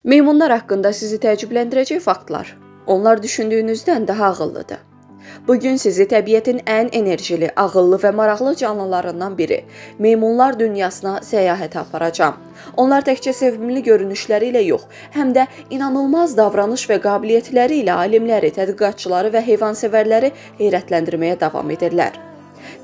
Meymunlar haqqında sizi təəccübləndirəcək faktlar. Onlar düşündüyünüzdən daha ağıllıdır. Bugün sizi təbiətin ən enerjili, ağıllı və maraqlı canlılarından biri, meymunlar dünyasına səyahətə aparacağam. Onlar təkcə sevimli görünüşləri ilə yox, həm də inanılmaz davranış və qabiliyyətləri ilə alimləri, tədqiqatçıları və heyvansevərləri heyrətləndirməyə davam edirlər.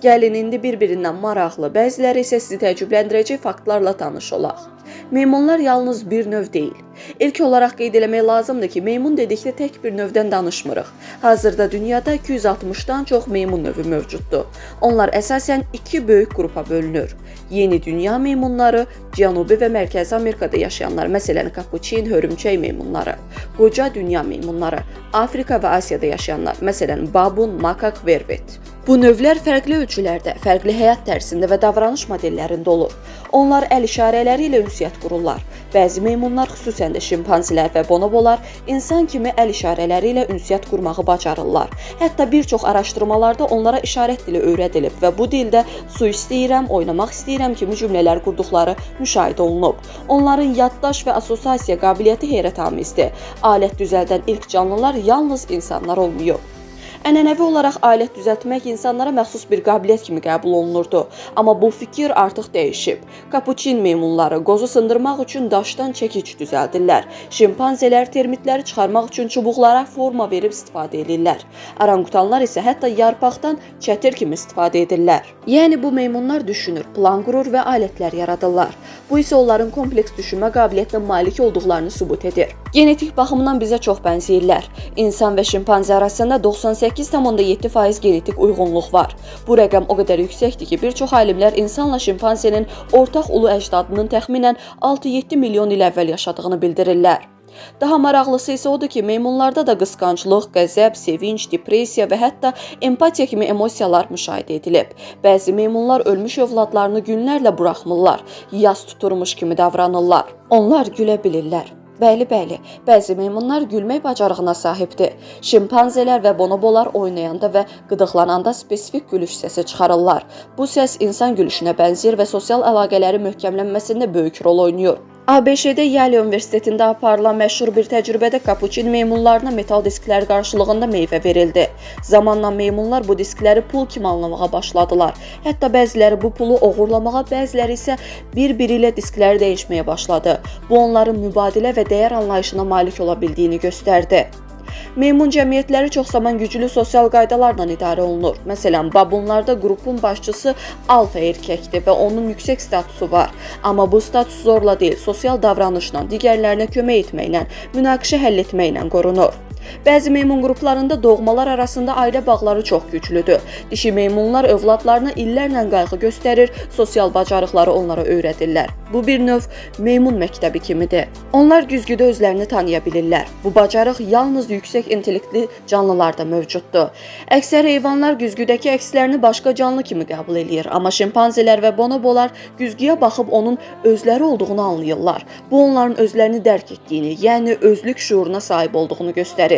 Gəlin indi bir-birindən maraqlı, bəziləri isə sizi təəccübləndirəcək faktlarla tanış olaq. Meymunlar yalnız bir növ deyil. İlk olaraq qeyd eləmək lazımdır ki, meymun dedikdə tək bir növdən danışmırıq. Hazırda dünyada 260-dan çox meymun növü mövcuddur. Onlar əsasən iki böyük qrupa bölünür. Yeni dünya meymunları, Cənubi və Mərkəzi Amerikada yaşayanlar, məsələn, kapuçin, hörümçək meymunları, qoca dünya meymunları, Afrika və Asiyada yaşayanlar, məsələn, babun, makak, vervet. Bu növlər fərqli ölçülərdə, fərqli həyat tərzində və davranış modellərində olur. Onlar əl işarələri ilə ünsiyyət qururlar. Bəzi meymunlar, xüsusən də şimpanzilər və bonobolar, insan kimi əl işarələri ilə ünsiyyət qurmağı bacarırlar. Hətta bir çox araşdırmalarda onlara işarət dili öyrədilib və bu dildə su istəyirəm, oynamaq istəyirəm kimi cümlələr qurduqları müşahidə olunub. Onların yaddaş və assosiasiya qabiliyyəti heyrətamizdir. Alət düzəldən ilk canlılar yalnız insanlar olmuyor. Ənənəvi olaraq alət düzəltmək insanlara məxsus bir qabiliyyət kimi qəbul olunurdu. Amma bu fikir artıq dəyişib. Kapuçin meymunları qozu sındırmaq üçün daşdan çəkic düzəldirlər. Şimpanzelər termitləri çıxarmaq üçün çubuqlara forma verib istifadə edirlər. Orangutanlar isə hətta yarpaqdan çətir kimi istifadə edirlər. Yəni bu meymunlar düşünür, plan qurur və alətlər yaradırlar. Bu isə onların kompleks düşünmə qabiliyyətinə malik olduqlarını sübut edir. Genetik baxımdan bizə çox bənzəyirlər. İnsan və şimpanze arasında 98,7% genetik uyğunluq var. Bu rəqəm o qədər yüksəkdir ki, bir çox alimlər insanla şimpanzenin ortaq ulu əcdadının təxminən 6-7 milyon il əvvəl yaşadığını bildirirlər. Daha maraqlısı isə odur ki, meymunlarda da qısqanclıq, qəzəb, sevinç, depressiya və hətta empatiya kimi emosiyalar müşahidə edilib. Bəzi meymunlar ölmüş övladlarını günlərlə buraxmırlar, yas tuturmuş kimi davranırlar. Onlar gülə bilirlər. Bəli, bəzi meymunlar gülmək bacarığına sahibdir. Şimpanzelər və bonobolar oynayanda və qıdıqlananda spesifik gülüş səsi çıxarırlar. Bu səs insan gülüşünə bənzəyir və sosial əlaqələrin möhkəmlənməsində böyük rol oynayır. ABŞ-də Yale Universitetində aparılan məşhur bir təcrübədə kapuçin meymunlarına metal disklər qarşılığında meyvə verildi. Zamanla meymunlar bu diskləri pul kimi anlamağa başladılar. Hətta bəziləri bu pulu oğurlamağa, bəziləri isə bir-biri ilə diskləri dəyişməyə başladı. Bu onların mübadilə və dəyər anlayışına malik ola bildiyini göstərdi. Meymun cəmiyyətləri çox zaman güclü sosial qaydalarla idarə olunur. Məsələn, babunlarda qrupun başçısı alfa erkəkdir və onun yüksək statusu var. Amma bu status zorla deyil, sosial davranışla, digərlərinə kömək etməklə, münaqişə həll etməklə qorunur. Bəzi meymun qruplarında doğmalar arasında ailə bağları çox güclüdür. Dişi meymunlar övladlarına illərlə qayğı göstərir, sosial bacarıqları onlara öyrədirlər. Bu bir növ meymun məktəbi kimidir. Onlar güzgüdə özlərini tanıya bilirlər. Bu bacarıq yalnız yüksək intellektli canlılarda mövcuddur. Əksər heyvanlar güzgüdəki əkslərini başqa canlı kimi qəbul edir, amma şimpanzelər və bonobolar güzgüyə baxıb onun özləri olduğunu anlayırlar. Bu onların özlərini dərk etdiyini, yəni özlük şüuruna sahib olduğunu göstərir.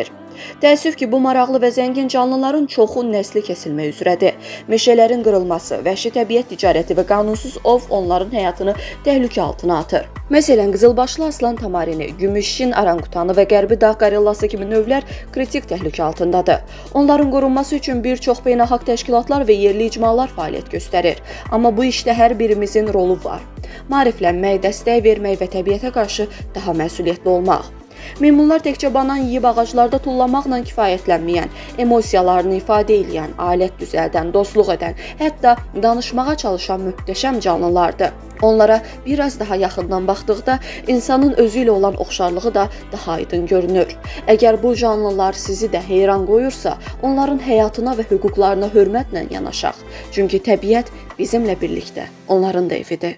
Təəssüf ki, bu maraqlı və zəngin canlıların çoxu nəsli kəsilmək üzrədir. Meşələrin qırılması, vəhşi təbiət ticarəti və qanunsuz ov onların həyatını təhlükə altına atır. Məsələn, qızılbaşlı aslan tamarini, gümüşşin orangutanı və qərbi dağ qorillası kimi növlər kritik təhlükə altındadır. Onların qorunması üçün bir çox beynəlxalq təşkilatlar və yerli icmalar fəaliyyət göstərir. Amma bu işdə hər birimizin rolu var. Maariflənmək, dəstək vermək və təbiətə qarşı daha məsuliyyətli olmaq. Meymunlar təkcə banan yeyib ağaclarda tullamaqla kifayətlənməyən, emosiyalarını ifadə edən, alət düzəldən, dostluq edən, hətta danışmağa çalışan möhtəşəm canlılardır. Onlara biraz daha yaxından baxdıqda insanın özü ilə olan oxşarlığı da daha aydın görünür. Əgər bu canlılar sizi də heyran qoyursa, onların həyatına və hüquqlarına hörmətlə yanaşaq. Çünki təbiət bizimlə birlikdə onların da evidir.